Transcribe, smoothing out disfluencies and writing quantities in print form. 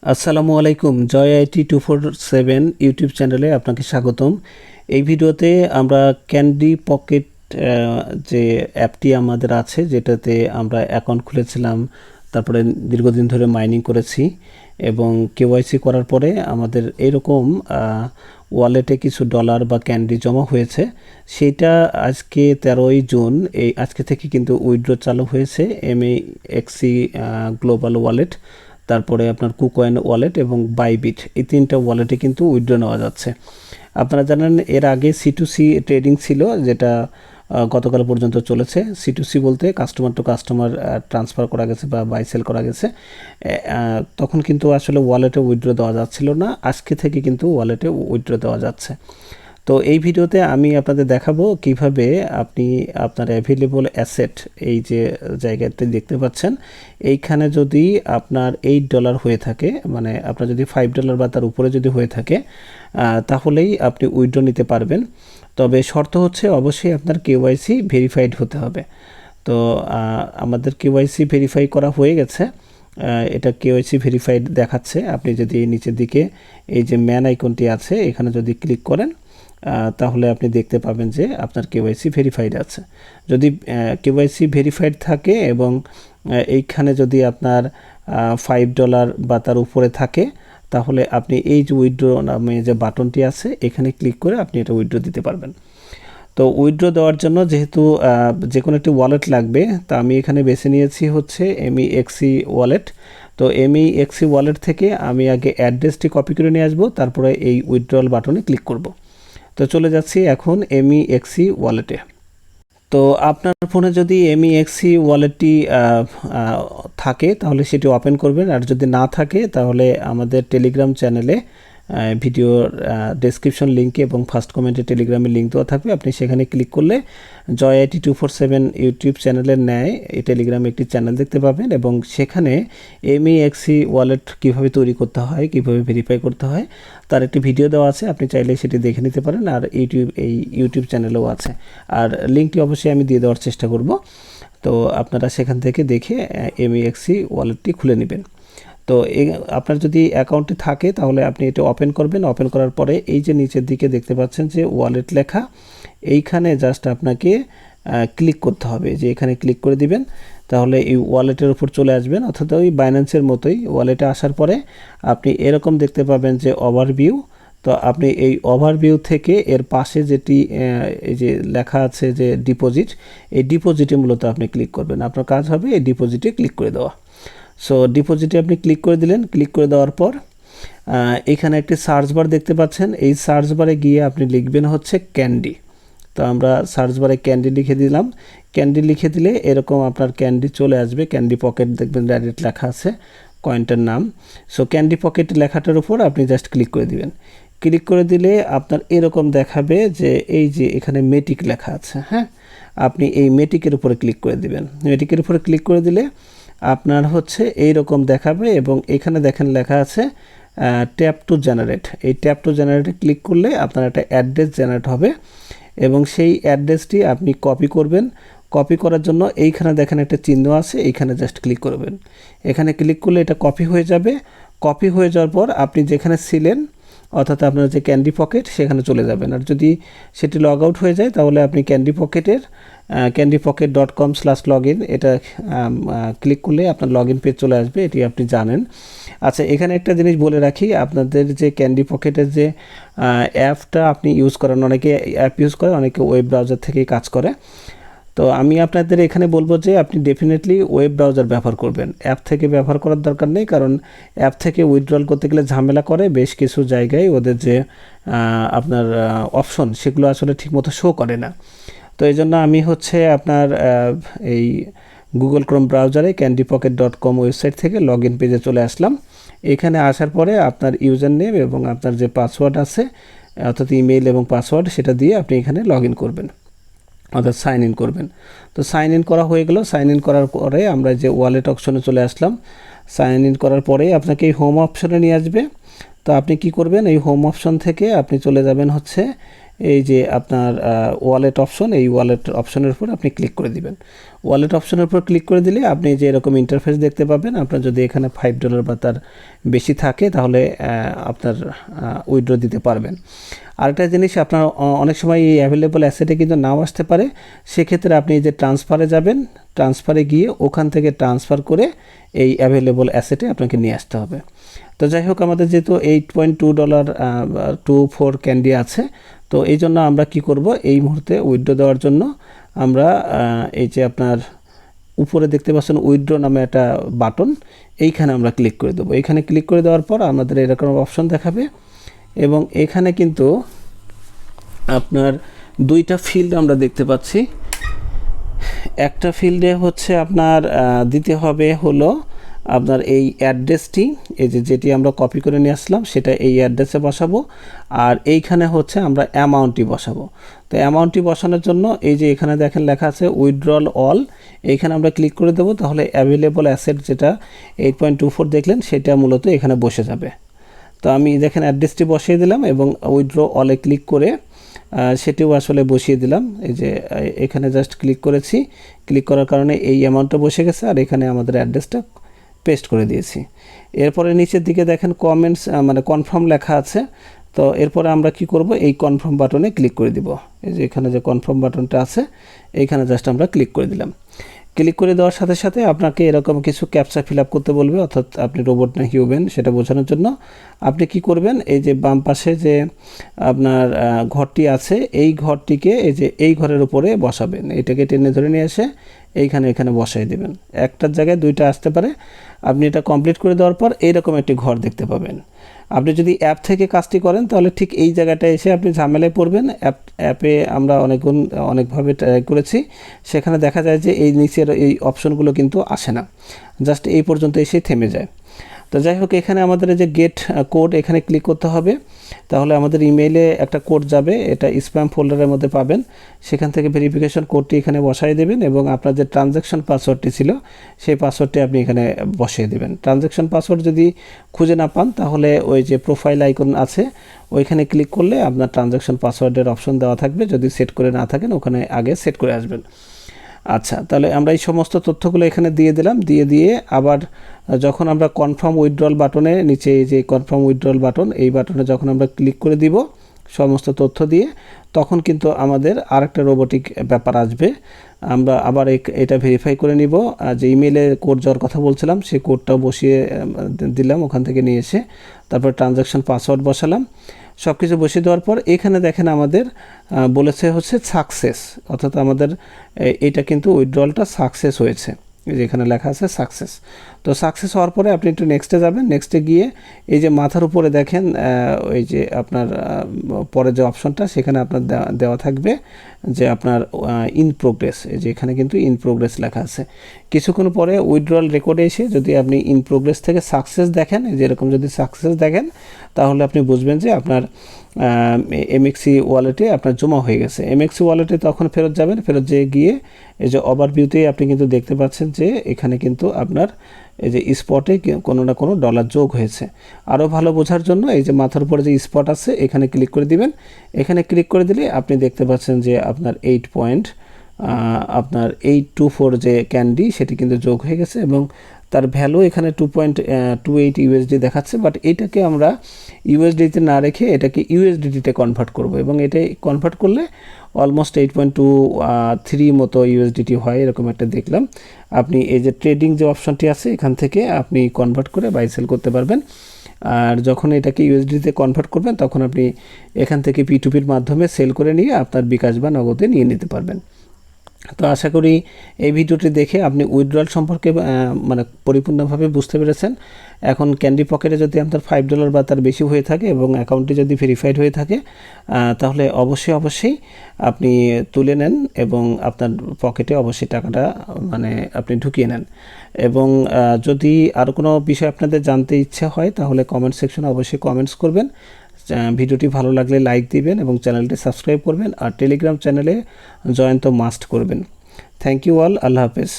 আসসালামু আলাইকুম। জয় IT 247 YouTube চ্যানেলে আপনাকে স্বাগতম। এই ভিডিওতে আমরা ক্যান্ডি পকেট যে অ্যাপটি আমাদের আছে, যেটাতে আমরা অ্যাকাউন্ট খুলেছিলাম, তারপরে দীর্ঘদিন ধরে মাইনিং করেছি এবং কেওয়াইসি করার পরে আমাদের এরকম ওয়ালেটে কিছু ডলার বা ক্যান্ডি জমা হয়েছে। সেইটা আজকে 13ই জুন এই আজকে থেকে কিন্তু উইথড্র চালু হয়েছে। MEXC গ্লোবাল ওয়ালেট, তারপরে আপনার কুকয়েন ওয়ালেট এবং বাইবিট, এই তিনটা ওয়ালেটে কিন্তু উইথড্র নেওয়া যাচ্ছে। আপনারা জানেন এর আগে C2C ট্রেডিং ছিল, যেটা গতকাল পর্যন্ত চলেছে। C2C বলতে কাস্টমার টু কাস্টমার ট্রান্সফার করা গেছে বা বাই সেল করা গেছে। তখন কিন্তু আসলে ওয়ালেটে উইথড্র দেওয়া যাচ্ছিল না। আজকে থেকে কিন্তু ওয়ালেটে উইথড্র দেওয়া যাচ্ছে। তো এই ভিডিওতে আমি আপনাদের দেখাবো কিভাবে আপনি আপনার অ্যাভেলেবল অ্যাসেট, এই যে জায়গাতে দেখতে পাচ্ছেন, এইখানে যদি আপনার $8 হয়ে থাকে, মানে আপনার যদি $5 বা তার উপরে যদি হয়ে থাকে, তাহলেই আপনি উইথড্র নিতে পারবেন। তবে শর্ত হচ্ছে অবশ্যই আপনার KYC ভেরিফাইড হতে হবে। তো আমাদের KYC ভেরিফাই করা হয়ে গেছে। এটা KYC ভেরিফাইড দেখাচ্ছে। আপনি যদি নিচের দিকে এই যে ম্যান আইকনটি আছে, এখানে যদি ক্লিক করেন, তাহলে আপনি দেখতে পাবেন যে আপনার KYC ভেরিফাইড আছে। যদি KYC ভেরিফাইড থাকে এবং এইখানে যদি আপনার $5 বা তার উপরে থাকে, তাহলে আপনি এই যে উইথড্র নামে যে বাটনটি আছে, এখানে ক্লিক করে আপনি এটা উইথড্র দিতে পারবেন। তো উইথড্র দেওয়ার জন্য যেহেতু যে কোনো একটি ওয়ালেট লাগবে, তা আমি এখানে বেছে নিয়েছি হচ্ছে MEXC ওয়ালেট। তো MEXC ওয়ালেট থেকে আমি আগে অ্যাড্রেসটি কপি করে নিয়ে আসবো, তারপরে এই উইথড্রল বাটনে ক্লিক করব। তো চলে যাচ্ছি এখন MEXC ওয়ালেটে। তো আপনার ফোনে যদি MEXC ওয়ালেটটি থাকে তাহলে সেটি ওপেন করবেন, আর যদি না থাকে তাহলে আমাদের টেলিগ্রাম চ্যানেলে ভিডিওর ডেসক্রিপশন লিঙ্কে এবং ফার্স্ট কমেন্টে টেলিগ্রামের লিঙ্ক দেওয়া থাকবে। আপনি সেখানে ক্লিক করলে জয় আইটি 247 ইউটিউব চ্যানেলের ন্যায় এই টেলিগ্রামে একটি চ্যানেল দেখতে পাবেন এবং সেখানে MEXC ওয়ালেট কীভাবে তৈরি করতে হয়, কীভাবে ভেরিফাই করতে হয়, তার একটি ভিডিও দেওয়া আছে। আপনি চাইলে সেটি দেখে নিতে পারেন। আর ইউটিউব চ্যানেলেও আছে, আর লিঙ্কটি অবশ্যই আমি দিয়ে দেওয়ার চেষ্টা করব। তো আপনারা সেখান থেকে দেখে MEXC ওয়ালেটটি খুলে নেবেন। তো আপনার যদি অ্যাকাউন্টে থাকে তাহলে আপনি এটা ওপেন করবেন। ওপেন করার পরে এই যে নিচের দিকে দেখতে পাচ্ছেন যে ওয়ালেট লেখা, এইখানে জাস্ট আপনাকে ক্লিক করতে হবে। যে এখানে ক্লিক করে দিবেন, তাহলে এই ওয়ালেটের উপর চলে আসবেন, অর্থাৎ ওই বাইন্যান্সের মতোই। ওয়ালেটে আসার পরে আপনি এরকম দেখতে পাবেন যে ওভারভিউ। তো আপনি এই ওভারভিউ থেকে এর পাশে যেটি এই যে লেখা আছে যে ডিপোজিট, এই ডিপোজিটে মূলত আপনি ক্লিক করবেন। আপনার কাজ হবে এই ডিপোজিটে ক্লিক করে দেওয়া। সো ডিপোজিটে আপনি ক্লিক করে দিলেন। ক্লিক করে দেওয়ার পর এখানে একটি সার্চ বার দেখতে পাচ্ছেন। এই সার্চ বারে গিয়ে আপনি লিখবেন হচ্ছে ক্যান্ডি। তো আমরা সার্চ বারে ক্যান্ডি লিখে দিলাম। ক্যান্ডি লিখে দিলে এরকম আপনার ক্যান্ডি চলে আসবে। ক্যান্ডি পকেট দেখবেন ডাইরেক্ট লেখা আছে কয়েনটার নাম। সো ক্যান্ডি পকেট লেখাটার উপর আপনি জাস্ট ক্লিক করে দিবেন। ক্লিক করে দিলে আপনার এরকম দেখাবে যে এই যে এখানে মেটিক লেখা আছে, হ্যাঁ, আপনি এই মেটিকের উপরে ক্লিক করে দিবেন। মেটিকের উপরে ক্লিক করে দিলে আপনার হচ্ছে এই রকম দেখাবে এবং এখানে দেখেন লেখা আছে ট্যাপ টু জেনারেট। এই ট্যাপ টু জেনারেটে ক্লিক করলে আপনার একটা অ্যাড্রেস জেনারেট হবে এবং সেই অ্যাড্রেসটি আপনি কপি করবেন। কপি করার জন্য এইখানে দেখেন একটা চিহ্ন আছে, এইখানে জাস্ট ক্লিক করবেন। এখানে ক্লিক করলে এটা কপি হয়ে যাবে। কপি হয়ে যাওয়ার পর আপনি যেখানে ছিলেন, অর্থাৎ আপনার যে ক্যান্ডি পকেট, সেখানে চলে যাবেন। আর যদি সেটি লগ আউট হয়ে যায় তাহলে আপনি ক্যান্ডি পকেটের candypocket.com/login এটা ক্লিক করলে আপনার লগ ইন পেজ চলে আসবে। এটি আপনি জানেন। আচ্ছা, এখানে একটা জিনিস বলে রাখি, আপনাদের যে ক্যান্ডি পকেটের যে অ্যাপটা আপনি ইউজ করেন, অনেকে অ্যাপ ইউজ করে, অনেকে ওয়েব ব্রাউজার থেকেই কাজ করে। তো আমি আপনাদের এখানে বলবো যে আপনি ডেফিনেটলি ওয়েব ব্রাউজার ব্যবহার করবেন। অ্যাপ থেকে ব্যবহার করার দরকার নেই, কারণ অ্যাপ থেকে উইথড্রল করতে গেলে ঝামেলা করে। বেশ কিছু জায়গায় ওদের যে আপনার অপশন, সেগুলো আসলে ঠিকমতো শো করে না। তো এই জন্য আমি হচ্ছে আপনার এই গুগল ক্রোম ব্রাউজারে candypocket.com ওয়েবসাইট থেকে লগ ইন পেজে চলে আসলাম। এখানে আসার পরে আপনার ইউজার নেম এবং আপনার যে পাসওয়ার্ড আছে, অর্থাৎ ইমেইল এবং পাসওয়ার্ড, সেটা দিয়ে আপনি এখানে লগ ইন করবেন, অর্থাৎ সাইন ইন করবেন। তো সাইন ইন করা হয়ে গেল। সাইন ইন করার পরে আমরা যে ওয়ালেট অপশনে চলে আসলাম। সাইন ইন করার পরে আপনাকে এই হোম অপশনে নিয়ে আসবে। তো আপনি কি করবেন, এই হোম অপশন থেকে আপনি চলে যাবেন হচ্ছে এই যে আপনার ওয়ালেট অপশন, এই ওয়ালেট অপশনের উপর আপনি ক্লিক করে দিবেন। ওয়ালেট অপশনের উপর ক্লিক করে দিলে আপনি যে এরকম ইন্টারফেস দেখতে পাবেন। আপনার যদি এখানে $5 বা তার বেশি থাকে তাহলে আপনার উইথড্র দিতে পারবেন। আরেকটা জিনিস, আপনার অনেক সময় এই অ্যাভেলেবল অ্যাসেটে কিন্তু নাও আসতে পারে। সেক্ষেত্রে আপনি যে ট্রান্সফারে যাবেন, ট্রান্সফারে গিয়ে ওখান থেকে ট্রান্সফার করে এই অ্যাভেলেবল অ্যাসেটে আপনাকে নিয়ে আসতে হবে। তো যাই হোক, আমাদের যেহেতু $8.224 ক্যান্ডি আছে, তো এই জন্য আমরা কি করব, এই মুহূর্তে উইথড্র দেওয়ার জন্য আমরা এই যে আপনার উপরে দেখতে পাচ্ছেন উইথড্র নামে একটা বাটন, এইখানে আমরা ক্লিক করে দেবো। এইখানে ক্লিক করে দেওয়ার পর আমাদের এরকম অপশন দেখাবে এবং এখানে কিন্তু আপনার দুইটা ফিল্ড আমরা দেখতে পাচ্ছি। একটা ফিল্ডে হচ্ছে আপনার দিতে হবে হলো আপনার এই অ্যাড্রেসটি, এই যেটি আমরা কপি করে নিয়ে আসলাম সেটা এই অ্যাড্রেসে বসাবো, আর এইখানে হচ্ছে আমরা অ্যামাউন্টটি বসাবো। তো অ্যামাউন্টটি বসানোর জন্য এই যে এখানে দেখেন লেখা আছে উইথড্রল অল, এইখানে আমরা ক্লিক করে দেবো। তাহলে অ্যাভেলেবল অ্যাসেট যেটা 8.24 দেখলেন সেটা মূলত এখানে বসে যাবে। তো আমি দেখেন অ্যাড্রেসটি বসিয়ে দিলাম এবং উইথড্র অলে ক্লিক করে সেটিও আসলে বসিয়ে দিলাম। এই যে এখানে জাস্ট ক্লিক করেছি, ক্লিক করার কারণে এই অ্যামাউন্টটা বসে গেছে, আর এখানে আমাদের অ্যাড্রেসটা পেস্ট করে দিয়েছি। এরপরে নিচের দিকে দেখেন কমেন্টস মানে কনফার্ম লেখা আছে। তো এরপরে আমরা কি করব, এই কনফার্ম বাটনে ক্লিক করে দিব। এই যে এখানে যে কনফার্ম বাটনটা আছে এইখানে জাস্ট আমরা ক্লিক করে দিলাম। ক্লিক করে দেওয়ার সাথে সাথে আপনাকে এরকম কিছু ক্যাপচা ফিল আপ করতে বলবে, অর্থাৎ আপনি রোবট না হিউম্যান সেটা বোঝানোর জন্য আপনি কি করবেন, এই যে বাম পাশে যে আপনার ঘরটি আছে এই ঘরটিকে এই যে এই ঘরের উপরে বসাবেন। এটাকে টেনে ধরে নিয়ে এসে এখানে বসাই দেবেন। একটার জায়গায় দুইটা আসতে পারে। আপনি এটা কমপ্লিট করে দেওয়ার পর এইরকম একটি ঘর দেখতে পাবেন। আপনি যদি অ্যাপ থেকে কাজটি করেন তাহলে ঠিক এই জায়গাটায় এসে আপনি ঝামেলায় পড়বেন। অ্যাপে আমরা অনেকভাবে ট্রাই করেছি, সেখানে দেখা যায় যে এই নিচের এই অপশনগুলো কিন্তু আসে না, জাস্ট এই পর্যন্ত এসে থেমে যায়। তো যাই হোক, এখানে আমাদের যে গেট কোড এখানে ক্লিক করতে হবে। তাহলে আমাদের ইমেইলে একটা কোড যাবে, এটা স্প্যাম ফোল্ডারের মধ্যে পাবেন। সেখান থেকে ভেরিফিকেশন কোডটি এখানে বসাই দেবেন এবং আপনার যে ট্রানজ্যাকশন পাসওয়ার্ডটি ছিল সেই পাসওয়ার্ডটি আপনি এখানে বসিয়ে দেবেন। ট্রানজ্যাকশন পাসওয়ার্ড যদি খুঁজে না পান তাহলে ওই যে প্রোফাইল আইকন আছে ওইখানে ক্লিক করলে আপনার ট্রানজ্যাকশন পাসওয়ার্ডের অপশন দেওয়া থাকবে। যদি সেট করে না থাকেন ওখানে আগে সেট করে আসবেন। আচ্ছা, তাহলে আমরা এই সমস্ত তথ্যগুলো এখানে দিয়ে দিলাম। দিয়ে আবার যখন আমরা কনফার্ম উইথড্রল বাটনে নিচে এই যে কনফার্ম উইথড্রল বাটন, এই বাটনে যখন আমরা ক্লিক করে দিব সমস্ত তথ্য দিয়ে, তখন কিন্তু আমাদের আরেকটা রোবোটিক ব্যাপার আসবে। আমরা আবার এটা ভেরিফাই করে নিব। যে ইমেইলে কোড যাওয়ার কথা বলছিলাম সেই কোডটাও বসিয়ে দিলাম ওখান থেকে নিয়ে এসে, তারপর ট্রানজ্যাকশন পাসওয়ার্ড বসালাম। সব কিছু বসিয়ে দেওয়ার পর এখানে দেখেন আমাদের বলেছে হচ্ছে সাকসেস, অর্থাৎ আমাদের এটা কিন্তু উইথড্রলটা সাকসেস হয়েছে। যেখানে লেখা আছে সাকসেস। তো সাকসেস হওয়ার পরে আপনি একটু নেক্সটে যাবেন। নেক্সটে গিয়ে এই যে মাথার উপরে দেখেন ওই যে আপনার পরে যে অপশনটা সেখানে আপনার দেওয়া থাকবে যে আপনার ইন প্রোগ্রেস। এই যে এখানে কিন্তু ইন প্রোগ্রেস লেখা আছে। কিছুক্ষণ পরে উইথড্রল রেকর্ডে এসে যদি আপনি ইন প্রোগ্রেস থেকে সাকসেস দেখেন, যেরকম যদি সাকসেস দেখেন তাহলে আপনি বুঝবেন যে আপনার MEXC ওয়ালেটে আপনার জমা হয়ে গেছে। MEXC ওয়ালেটে তখন ফেরত যাবেন, ফেরত যেয়ে গিয়ে এই যে ওভারভিউতে আপনি কিন্তু দেখতে পাচ্ছেন যে এখানে কিন্তু আপনার এই যে স্পটে কোনো না কোনো ডলার যোগ হয়েছে। আরও ভালো বোঝার জন্য এই যে মাথার উপরে যে স্পট আছে এখানে ক্লিক করে দিবেন। এখানে ক্লিক করে দিলে আপনি দেখতে পাচ্ছেন যে আপনার 8.24 যে ক্যান্ডি সেটি কিন্তু যোগ হয়ে গেছে এবং তার ভ্যালু এখানে 2.28 USD দেখাচ্ছে। বাট এটাকে আমরা USDতে না রেখে এটাকে USDTতে কনভার্ট করব এবং এটাই কনভার্ট করলে অলমোস্ট 8.23 মতো USDT হয়, এরকম একটা দেখলাম। আপনি এই যে ট্রেডিং যে অপশনটি আছে এখান থেকে আপনি কনভার্ট করে বাই সেল করতে পারবেন। আর যখন এটাকে USDতে কনভার্ট করবেন তখন আপনি এখান থেকে P2Pর মাধ্যমে সেল করে নিয়ে আপনার বিকাশ বা নগদে নিয়ে নিতে পারবেন। তো আশা করি এই ভিডিওটি দেখে আপনি উইথড্রল সম্পর্কে মানে পরিপূর্ণভাবে বুঝতে পেরেছেন। এখন ক্যান্ডি পকেটে যদি আপনার $5 বা তার বেশি হয়ে থাকে এবং অ্যাকাউন্টটি যদি ভেরিফাইড হয়ে থাকে তাহলে অবশ্যই আপনি তুলে নেন এবং আপনার পকেটে অবশ্যই টাকাটা মানে আপনি ঢুকিয়ে নেন। এবং যদি আর কোনো বিষয় আপনাদের জানতে ইচ্ছে হয় তাহলে কমেন্ট সেকশনে অবশ্যই কমেন্টস করবেন। ভিডিওটি ভালো লাগলে লাইক দিবেন এবং চ্যানেলটি সাবস্ক্রাইব করবেন আর টেলিগ্রাম চ্যানেলে জয়েন তো মাস্ট করবেন। Thank you all. আল্লাহ হাফেজ।